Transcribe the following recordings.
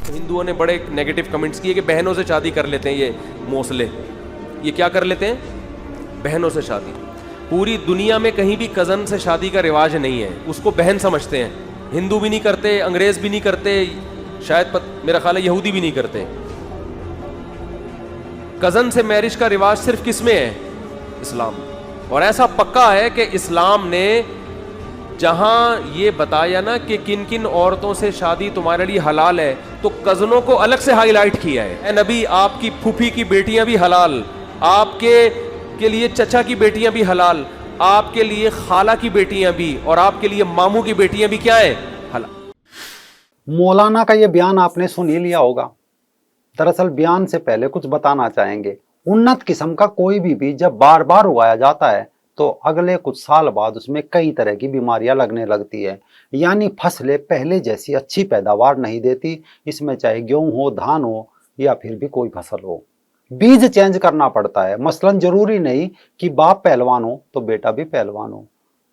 हिंदुओं ने बड़े नेगेटिव कमेंट्स किए कि बहनों से शादी कर लेते हैं ये मोसले। ये क्या कर लेते हैं? बहनों से शादी। पूरी दुनिया में कहीं भी कज़न से शादी का रिवाज नहीं है, उसको बहन समझते हैं। हिंदू भी नहीं करते, अंग्रेज भी नहीं करते, शायद मेरा ख्याल है यहूदी भी नहीं करते। कज़न से मैरिज का रिवाज सिर्फ किस में है? इस्लाम। और ऐसा पक्का है कि इस्लाम ने जहां ये बताया ना कि किन किन औरतों से शादी तुम्हारे लिए हलाल है, तो कज़नों को अलग से हाईलाइट किया है। ए नबी, आपकी फूफी की बेटियां भी हलाल, आपके लिए चचा की बेटियां भी हलाल, आपके लिए खाला की बेटियां भी, और आपके लिए मामू की बेटियां भी क्या है? हलाल। मौलाना का ये बयान आपने सुन ही लिया होगा। दरअसल बयान से पहले कुछ बताना चाहेंगे। उन्नत किस्म का कोई भी बीज जब बार बार उगाया जाता है तो अगले कुछ साल बाद उसमें कई तरह की बीमारियां लगने लगती है। यानी फसलें पहले जैसी अच्छी पैदावार नहीं देती, इसमें चाहे गेहूं हो, धान हो या फिर भी कोई फसल हो। बीज चेंज करना पड़ता है। मसलन जरूरी नहीं कि बाप पहलवान हो तो बेटा भी पहलवान हो।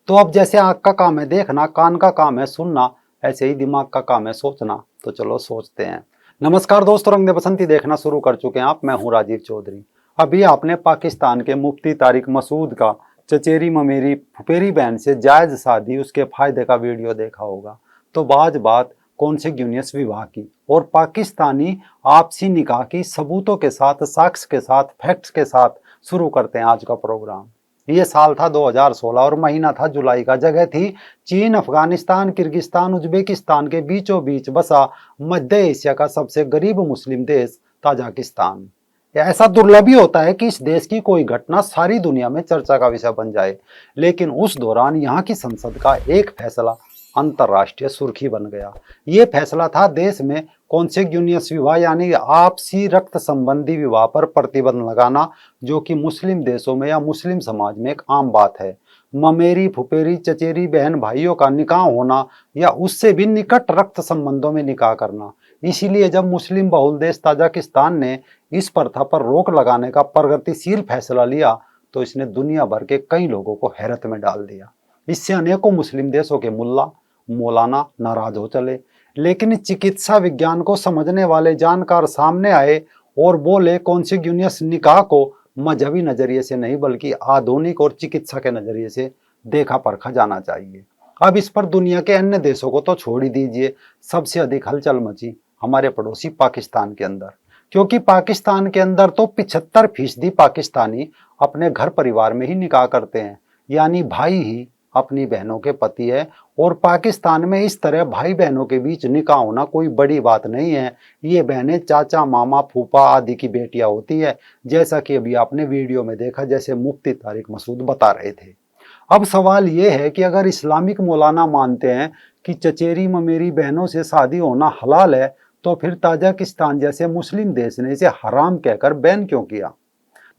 तो अब जैसे आंख का काम है देखना, कान का काम है सुनना, ऐसे ही दिमाग का काम है सोचना। तो चलो सोचते हैं। नमस्कार दोस्तों, रंग दे बसंती देखना शुरू कर चुके हैं आप। मैं हूं राजीव चौधरी। अभी आपने पाकिस्तान के मुफ्ती तारिक मसूद का चचेरी ममेरी फुफेरी बहन से जायज शादी, उसके फायदे का वीडियो देखा होगा। तो बाज बात कॉन्सेग्यूनियस विवाह की और पाकिस्तानी आपसी निकाह की सबूतों के साथ, साक्ष्य के साथ, फैक्ट्स के साथ शुरू करते हैं आज का प्रोग्राम। ये साल था 2016 और महीना था जुलाई का। जगह थी चीन, अफगानिस्तान, किर्गिस्तान, उज्बेकिस्तान के बीचों बीच बसा मध्य एशिया का सबसे गरीब मुस्लिम देश ताजिकिस्तान। ऐसा दुर्लभ ही होता है कि इस देश की कोई घटना सारी दुनिया में चर्चा का विषय बन जाए, लेकिन उस दौरान यहाँ की संसद का एक फैसला अंतर्राष्ट्रीय सुर्खी बन गया। ये फैसला था देश में कॉन्सेग्यूनियस विवाह यानी आपसी रक्त संबंधी विवाह पर प्रतिबंध लगाना, जो कि मुस्लिम देशों में या मुस्लिम समाज में एक आम बात है। ममेरी, फुफेरी, चचेरी बहन भाइयों का निकाह होना या उससे भी निकट रक्त संबंधों में निकाह करना। इसीलिए जब मुस्लिम बहुल देश ताजिकिस्तान ने इस प्रथा पर रोक लगाने का प्रगतिशील फैसला लिया तो इसने दुनिया भर के कई लोगों को हैरत में डाल दिया। इससे अनेकों मुस्लिम देशों के मुल्ला मौलाना नाराज हो चले, लेकिन चिकित्सा विज्ञान को समझने वाले जानकार सामने आए और बोले कॉन्सेग्यूनियस निकाह को मजहबी नजरिए से नहीं बल्कि आधुनिक और चिकित्सा के नजरिए से देखा परखा जाना चाहिए। अब इस पर दुनिया के अन्य देशों को तो छोड़ ही दीजिए, सबसे अधिक हलचल मची हमारे पड़ोसी पाकिस्तान के अंदर, क्योंकि पाकिस्तान के अंदर तो 75% पाकिस्तानी अपने घर परिवार में ही निकाह करते हैं, यानी भाई ही अपनी बहनों के पति है। और पाकिस्तान में इस तरह भाई बहनों के बीच निकाह होना कोई बड़ी बात नहीं है। ये बहनें चाचा, मामा, फूफा आदि की बेटियां होती है, जैसा कि अभी आपने वीडियो में देखा, जैसे मुफ्ती तारिक मसूद बता रहे थे। अब सवाल ये है कि अगर इस्लामिक मौलाना मानते हैं कि चचेरी ममेरी बहनों से शादी होना हलाल है, तो फिर ताजिकिस्तान जैसे मुस्लिम देश ने इसे हराम कहकर बैन क्यों किया?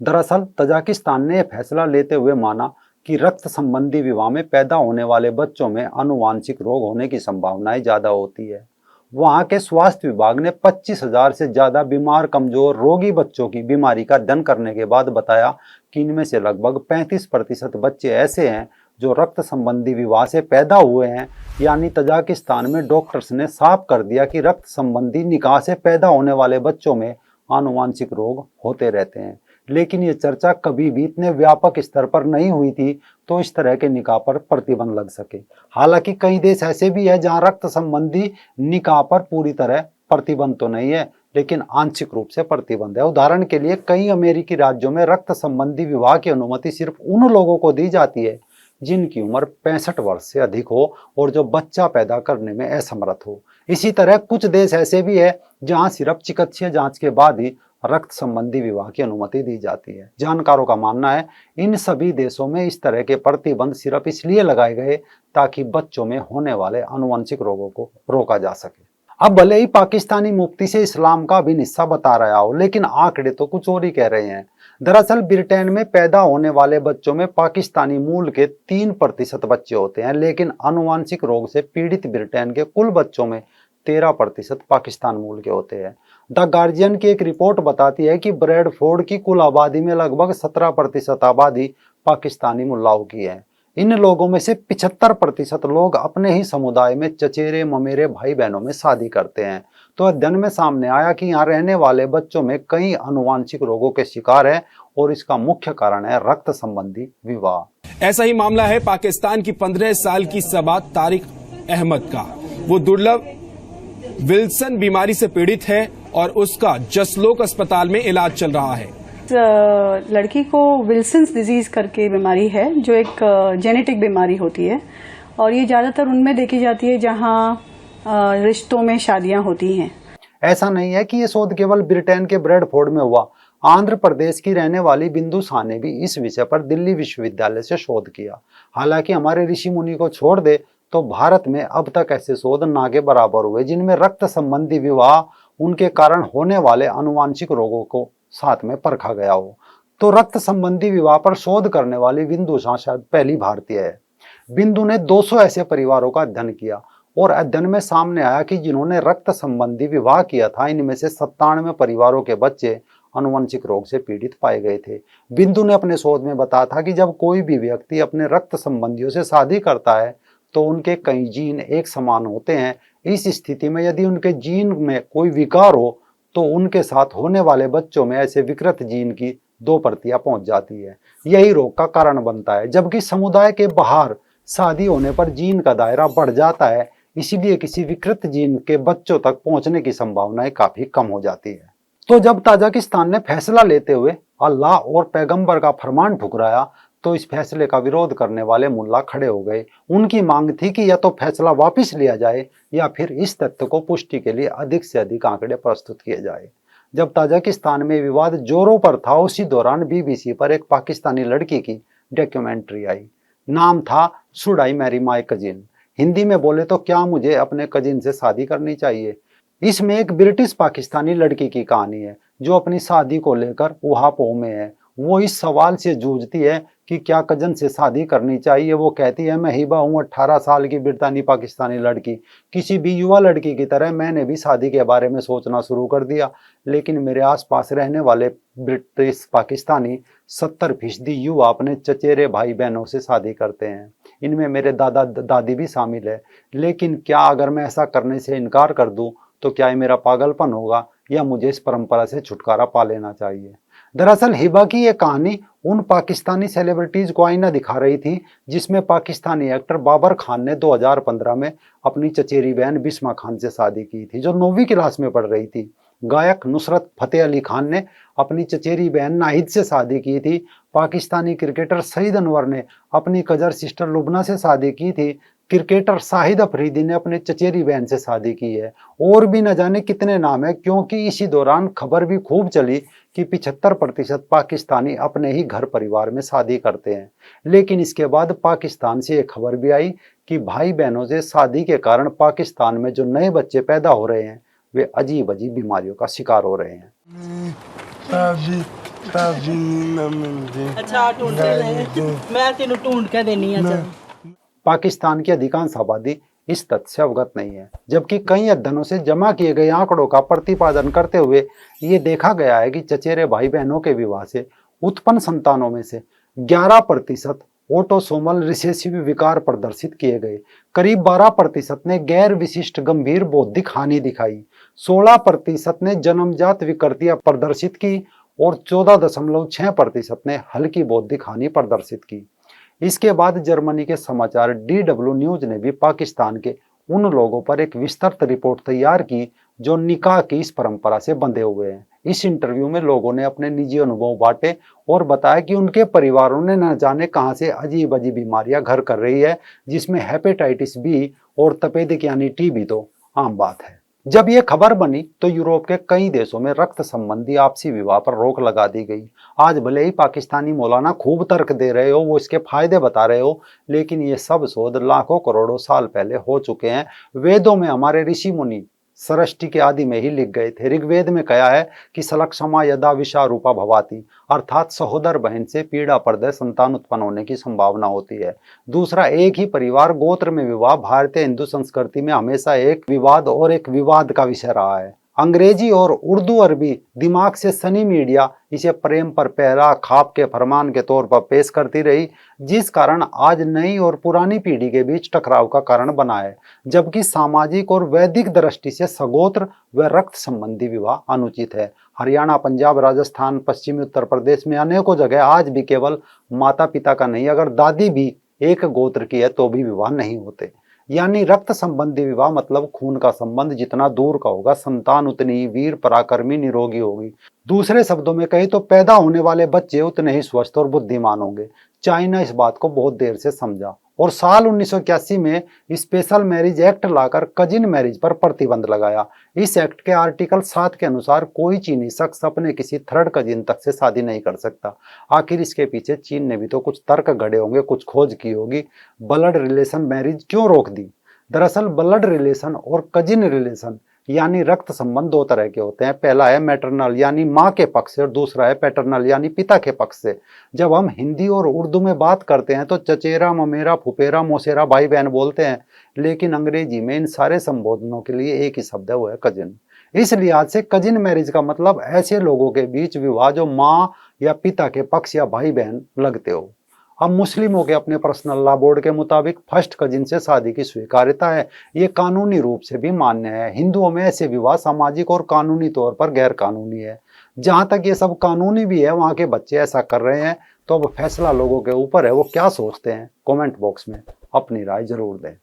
दरअसल ताजिकिस्तान ने यह फैसला लेते हुए माना कि रक्त संबंधी विवाह में पैदा होने वाले बच्चों में आनुवांशिक रोग होने की संभावनाएं ज्यादा होती है। वहां के स्वास्थ्य विभाग ने 25,000 से ज्यादा बीमार, कमजोर, रोगी बच्चों की बीमारी का अध्ययन करने के बाद बताया कि इनमें से लगभग 35% बच्चे ऐसे हैं जो रक्त संबंधी विवाह से पैदा हुए हैं। यानी ताजिकिस्तान में डॉक्टर्स ने साफ कर दिया कि रक्त संबंधी निकाह से पैदा होने वाले बच्चों में आनुवांशिक रोग होते रहते हैं। लेकिन ये चर्चा कभी भी इतने व्यापक स्तर पर नहीं हुई थी तो इस तरह के निकाह पर प्रतिबंध लग सके। हालांकि कई देश ऐसे भी है जहां रक्त संबंधी निकाह पर पूरी तरह प्रतिबंध तो नहीं है, लेकिन आंशिक रूप से प्रतिबंध है। उदाहरण के लिए कई अमेरिकी राज्यों में रक्त संबंधी विवाह की अनुमति सिर्फ उन लोगों को दी जाती है जिनकी उम्र 65 वर्ष से अधिक हो और जो बच्चा पैदा करने में असमर्थ हो। इसी तरह कुछ देश ऐसे भी है जहां सिर्फ चिकित्सीय जांच के बाद ही रक्त संबंधी विवाह की अनुमति दी जाती है। जानकारों का मानना है इन सभी देशों में इस तरह के प्रतिबंध सिर्फ इसलिए लगाए गए ताकि बच्चों में होने वाले आनुवंशिक रोगों को रोका जा सके। अब भले ही पाकिस्तानी मुफ्ती से इस्लाम का अभिन्न हिस्सा बता रहा हो, लेकिन आंकड़े तो कुछ और ही कह रहे हैं। दरअसल ब्रिटेन में पैदा होने वाले बच्चों में पाकिस्तानी मूल के 3% बच्चे होते हैं, लेकिन आनुवंशिक रोग से पीड़ित ब्रिटेन के कुल बच्चों में 13% पाकिस्तान मूल के होते हैं। द गार्जियन की एक रिपोर्ट बताती है कि ब्रैडफोर्ड की कुल आबादी में लगभग 17% आबादी पाकिस्तानी मुल्लाओं की है। इन लोगों में से 75% लोग अपने ही समुदाय में चचेरे ममेरे भाई बहनों में शादी करते हैं। तो अध्ययन में सामने आया कि यहाँ रहने वाले बच्चों में कई आनुवांशिक रोगों के शिकार हैं और इसका मुख्य कारण है रक्त संबंधी विवाह। ऐसा ही मामला है पाकिस्तान की 15 साल की सबा तारिक अहमद का। वो दुर्लभ विल्सन बीमारी से पीड़ित है और उसका जसलोक अस्पताल में इलाज चल रहा है। लड़की को विल्सन्स डिजीज करके बीमारी है, जो एक जेनेटिक बीमारी होती है और ये ज्यादातर उनमें देखी जाती है जहां रिश्तों में शादियां होती हैं। ऐसा नहीं है कि ये शोध केवल ब्रिटेन के ब्रेडफोर्ड में हुआ। आंध्र प्रदेश की रहने वाली बिंदु शाह ने भी इस विषय पर दिल्ली विश्वविद्यालय से शोध किया। हालांकि हमारे ऋषि मुनि को छोड़ दे तो भारत में अब तक ऐसे शोध ना के बराबर हुए जिनमें रक्त संबंधी विवाह उनके कारण होने वाले आनुवांशिक रोगों को साथ में परखा गया हो। तो रक्त संबंधी विवाह पर शोध करने वाली बिंदु शाह शायद पहली भारतीय है। बिंदु ने 200 ऐसे परिवारों का अध्ययन किया और अध्ययन में सामने आया कि जिन्होंने रक्त संबंधी विवाह किया था, इनमें से 97 परिवारों के बच्चे आनुवंशिक रोग से पीड़ित पाए गए थे। बिंदु ने अपने शोध में बताया था कि जब कोई भी व्यक्ति अपने रक्त संबंधियों से शादी करता है तो उनके कई जीन एक समान होते हैं। इस स्थिति में यदि उनके जीन में कोई विकार हो तो उनके साथ होने वाले बच्चों में ऐसे विकृत जीन की 2 प्रतियां पहुंच जाती है। यही रोग का कारण बनता है। जबकि समुदाय के बाहर शादी होने पर जीन का दायरा बढ़ जाता है, इसीलिए किसी विकृत जीन के बच्चों तक पहुंचने की संभावनाएं काफी कम हो जाती है। तो जब ताजिकिस्तान ने फैसला लेते हुए अल्लाह और पैगंबर का फरमान ठुकराया तो इस फैसले का विरोध करने वाले मुल्ला खड़े हो गए। उनकी मांग थी कि या तो फैसला वापस लिया जाए या फिर इस तथ्य को पुष्टि के लिए अधिक से अधिक आंकड़े प्रस्तुत किए जाए। जब ताजिकिस्तान में विवाद जोरों पर था, उसी दौरान बीबीसी पर एक पाकिस्तानी लड़की की डॉक्यूमेंट्री आई। नाम था should I marry my cousin. Hindi में बोले तो क्या मुझे अपने कजिन से शादी करनी चाहिए। इसमें एक ब्रिटिश पाकिस्तानी लड़की की कहानी है जो अपनी शादी को लेकर उहापोह में है। वो इस सवाल से जूझती है कि क्या कजन से शादी करनी चाहिए। वो कहती है, मैं हिबा हूँ, 18 साल की ब्रितानी पाकिस्तानी लड़की। किसी भी युवा लड़की की तरह मैंने भी शादी के बारे में सोचना शुरू कर दिया, लेकिन मेरे आसपास रहने वाले ब्रिटिश पाकिस्तानी 70% युवा अपने चचेरे भाई बहनों से शादी करते हैं। इनमें मेरे दादा दादी भी शामिल है। लेकिन क्या अगर मैं ऐसा करने से इनकार कर दूं तो क्या ये मेरा पागलपन होगा या मुझे इस परंपरा से छुटकारा पा लेना चाहिए। दरअसल हिबा की ये कहानी उन पाकिस्तानी सेलिब्रिटीज को आईना दिखा रही थी जिसमें पाकिस्तानी एक्टर बाबर खान ने 2015 में अपनी चचेरी बहन बिस्मा खान से शादी की थी जो 9वीं क्लास में पढ़ रही थी। गायक नुसरत फतेह अली खान ने अपनी चचेरी बहन नाहिद से शादी की थी। पाकिस्तानी क्रिकेटर सईद अनवर ने अपनी कजर सिस्टर लुबना से शादी की थी। क्रिकेटर शाहिद अफरीदी ने अपने चचेरी बहन से शादी की है। और भी न जाने कितने नाम है, क्योंकि इसी दौरान खबर भी खूब चली कि 75% पाकिस्तानी अपने ही घर परिवार में शादी करते हैं। लेकिन इसके बाद पाकिस्तान से एक खबर भी आई कि भाई बहनों से शादी के कारण पाकिस्तान में जो नए बच्चे पैदा हो रहे हैं वे अजीब अजीब बीमारियों का शिकार हो रहे हैं। अच्छा मैं तेनू ढूंढ के देनी है। पाकिस्तान की अधिकांश आबादी इस तथ्य से अवगत नहीं है, जबकि कई अध्ययनों से जमा किए गए आंकड़ों का प्रतिपादन करते हुए ये देखा गया है कि चचेरे भाई बहनों के विवाह से उत्पन्न संतानों में से 11% ऑटोसोमल रिसेसिव विकार प्रदर्शित किए गए। करीब 12% ने गैर विशिष्ट गंभीर बौद्धिक हानि दिखाई। 16% ने जन्मजात विकृतियां प्रदर्शित की और 14.6% ने हल्की बौद्धिक हानि प्रदर्शित की। इसके बाद जर्मनी के समाचार DW न्यूज ने भी पाकिस्तान के उन लोगों पर एक विस्तृत रिपोर्ट तैयार की जो निकाह की इस परंपरा से बंधे हुए हैं। इस इंटरव्यू में लोगों ने अपने निजी अनुभव बांटे और बताया कि उनके परिवारों ने न जाने कहां से अजीब अजीब बीमारियां घर कर रही है, जिसमें हेपेटाइटिस बी और तपेदिक यानी टीबी तो आम बात है। जब ये खबर बनी तो यूरोप के कई देशों में रक्त संबंधी आपसी विवाह पर रोक लगा दी गई। आज भले ही पाकिस्तानी मौलाना खूब तर्क दे रहे हो, वो इसके फायदे बता रहे हो, लेकिन ये सब शोध लाखों करोड़ों साल पहले हो चुके हैं। वेदों में हमारे ऋषि मुनि सृष्टि के आदि में ही लिख गए थे। ऋग्वेद में कहा है कि सलक्षमा यदा विषा रूपा भवाती, अर्थात सहोदर बहन से पीड़ा पर्दे संतान उत्पन्न होने की संभावना होती है। दूसरा, एक ही परिवार गोत्र में विवाह भारतीय हिंदू संस्कृति में हमेशा एक विवाद और एक विवाद का विषय रहा है। अंग्रेजी और उर्दू अरबी दिमाग से सनी मीडिया इसे प्रेम पर पहरा खाप के फरमान के तौर पर पेश करती रही, जिस कारण आज नई और पुरानी पीढ़ी के बीच टकराव का कारण बना है। जबकि सामाजिक और वैदिक दृष्टि से सगोत्र व रक्त संबंधी विवाह अनुचित है। हरियाणा, पंजाब, राजस्थान, पश्चिमी उत्तर प्रदेश में अनेकों जगह आज भी केवल माता पिता का नहीं, अगर दादी भी एक गोत्र की है तो भी विवाह नहीं होते। यानी रक्त संबंधी विवाह मतलब खून का संबंध जितना दूर का होगा, संतान उतनी ही वीर, पराक्रमी, निरोगी होगी। दूसरे शब्दों में कहीं तो पैदा होने वाले बच्चे उतने ही स्वस्थ और बुद्धिमान होंगे। चाइना इस बात को बहुत देर से समझा और साल 1981 में स्पेशल मैरिज एक्ट लाकर कजिन मैरिज पर प्रतिबंध लगाया। इस एक्ट के आर्टिकल 7 के अनुसार कोई चीनी शख्स अपने किसी थर्ड कजिन तक से शादी नहीं कर सकता। आखिर इसके पीछे चीन ने भी तो कुछ तर्क गढ़े होंगे, कुछ खोज की होगी। ब्लड रिलेशन मैरिज क्यों रोक दी? दरअसल ब्लड रिलेशन और कजिन रिलेशन यानी रक्त संबंध दो तरह के होते हैं। पहला है मैटरनल यानी माँ के पक्ष से और दूसरा है पैटर्नल यानी पिता के पक्ष से। जब हम हिंदी और उर्दू में बात करते हैं तो चचेरा, ममेरा, फुफेरा, मौसेरा भाई बहन बोलते हैं, लेकिन अंग्रेजी में इन सारे संबोधनों के लिए एक ही शब्द है, वो है कजिन। इस लिहाज से कजिन मैरिज का मतलब ऐसे लोगों के बीच विवाह जो माँ या पिता के पक्ष या भाई बहन लगते हो। अब मुस्लिमों के अपने पर्सनल लॉ बोर्ड के मुताबिक फर्स्ट कजिन से शादी की स्वीकार्यता है, ये कानूनी रूप से भी मान्य है। हिंदुओं में ऐसे विवाह सामाजिक और कानूनी तौर पर गैर कानूनी है। जहां तक ये सब कानूनी भी है, वहां के बच्चे ऐसा कर रहे हैं, तो अब फैसला लोगों के ऊपर है, वो क्या सोचते हैं कमेंट बॉक्स में अपनी राय जरूर दें।